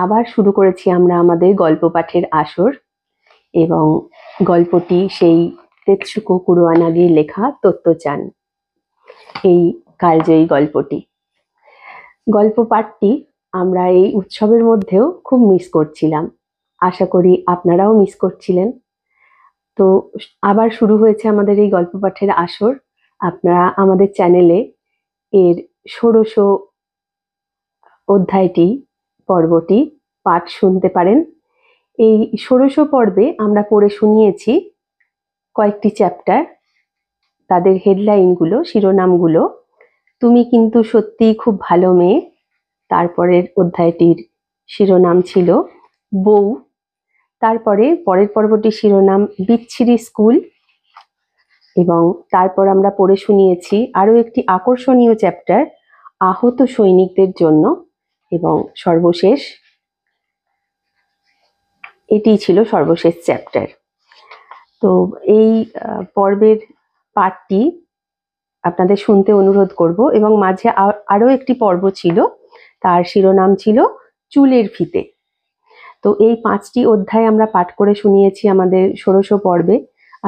আবার শুরু করেছি আমরা আমাদের গল্প পাঠের আসর, এবং গল্পটি সেই তেতসুকো কুরোয়ানাগির লেখা তত্ত্বচান, এই কালজয়ী গল্পটি। গল্প পাঠটি আমরা এই উৎসবের মধ্যেও খুব মিস করছিলাম, আশা করি আপনারাও মিস করছিলেন। তো আবার শুরু হয়েছে আমাদের এই গল্প পাঠের আসর। আপনারা আমাদের চ্যানেলে এর ষোড়শ অধ্যায়টি, পর্বটি পাঠ শুনতে পারেন। এই ষোড়শ পর্বে আমরা পড়ে শুনিয়েছি কয়েকটি চ্যাপ্টার, তাদের হেডলাইনগুলো, শিরোনামগুলো। তুমি কিন্তু সত্যিই খুব ভালো মেয়ে, তারপরের অধ্যায়টির শিরোনাম ছিল বউ, তারপরে পরের পর্বটির শিরোনাম বিচ্ছিরি স্কুল, এবং তারপর আমরা পড়ে শুনিয়েছি আরো একটি আকর্ষণীয় চ্যাপ্টার আহত সৈনিকদের জন্য, এবং সর্বশেষ এটি ছিল সর্বশেষ চ্যাপ্টার। তো এই পর্বের পাঠটি আপনাদের শুনতে অনুরোধ করব, এবং মাঝে আরো একটি পর্ব ছিল, তার শিরোনাম ছিল চুলের ফিতে। তো এই 5টি অধ্যায় আমরা পাঠ করে শুনিয়েছি আমাদের ষোড়শ পর্বে।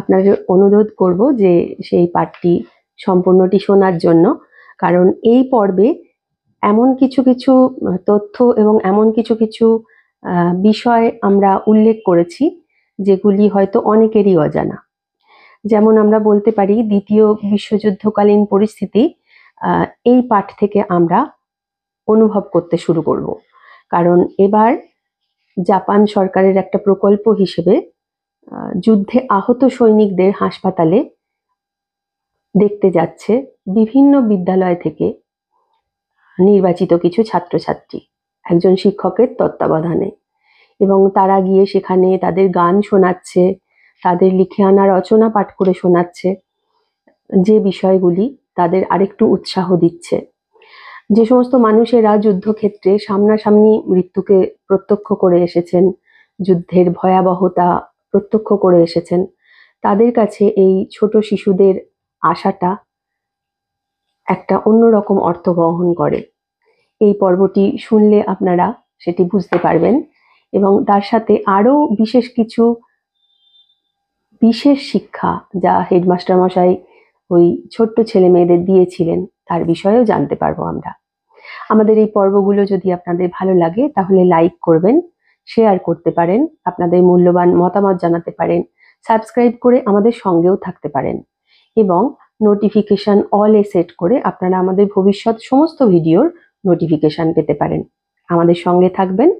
আপনাদের অনুরোধ করব যে সেই পাঠটি সম্পূর্ণটি শোনার জন্য, কারণ এই পর্বে এমন কিছু কিছু তথ্য এবং এমন কিছু কিছু বিষয় আমরা উল্লেখ করেছি যেগুলি হয়তো অনেকেরই অজানা। যেমন আমরা বলতে পারি দ্বিতীয় বিশ্বযুদ্ধকালীন পরিস্থিতি এই পাঠ থেকে আমরা অনুভব করতে শুরু করব, কারণ এবার জাপান সরকারের একটা প্রকল্প হিসেবে যুদ্ধে আহত সৈনিকদের হাসপাতালে দেখতে যাচ্ছে বিভিন্ন বিদ্যালয় থেকে নির্বাচিত কিছু ছাত্রছাত্রী একজন শিক্ষকের তত্ত্বাবধানে, এবং তারা গিয়ে সেখানে তাদের গান শোনাচ্ছে, তাদের লিখে আনা রচনা পাঠ করে শোনাচ্ছে, যে বিষয়গুলি তাদের আরেকটু উৎসাহ দিচ্ছে। যে সমস্ত মানুষেরা যুদ্ধক্ষেত্রে সামনাসামনি মৃত্যুকে প্রত্যক্ষ করে এসেছেন, যুদ্ধের ভয়াবহতা প্রত্যক্ষ করে এসেছেন, তাদের কাছে এই ছোট শিশুদের আশাটা একটা অন্যরকম অর্থ বহন করে। এই পর্বটি শুনলে আপনারা সেটি বুঝতে পারবেন, এবং তার সাথে আরো বিশেষ কিছু বিশেষ শিক্ষা যা হেডমাস্টার মশাই ওই ছোট্ট ছেলে মেয়েদের দিয়েছিলেন তার বিষয়েও জানতে পারবো আমরা। আমাদের এই পর্বগুলো যদি আপনাদের ভালো লাগে তাহলে লাইক করবেন, শেয়ার করতে পারেন, আপনাদের মূল্যবান মতামত জানাতে পারেন, সাবস্ক্রাইব করে আমাদের সঙ্গেও থাকতে পারেন, এবং নোটিফিকেশন অলে সেট করে আপনারা আমাদের ভবিষ্যৎ সমস্ত ভিডিওর নোটিফিকেশন পেতে পারেন। আমাদের সঙ্গে থাকবেন।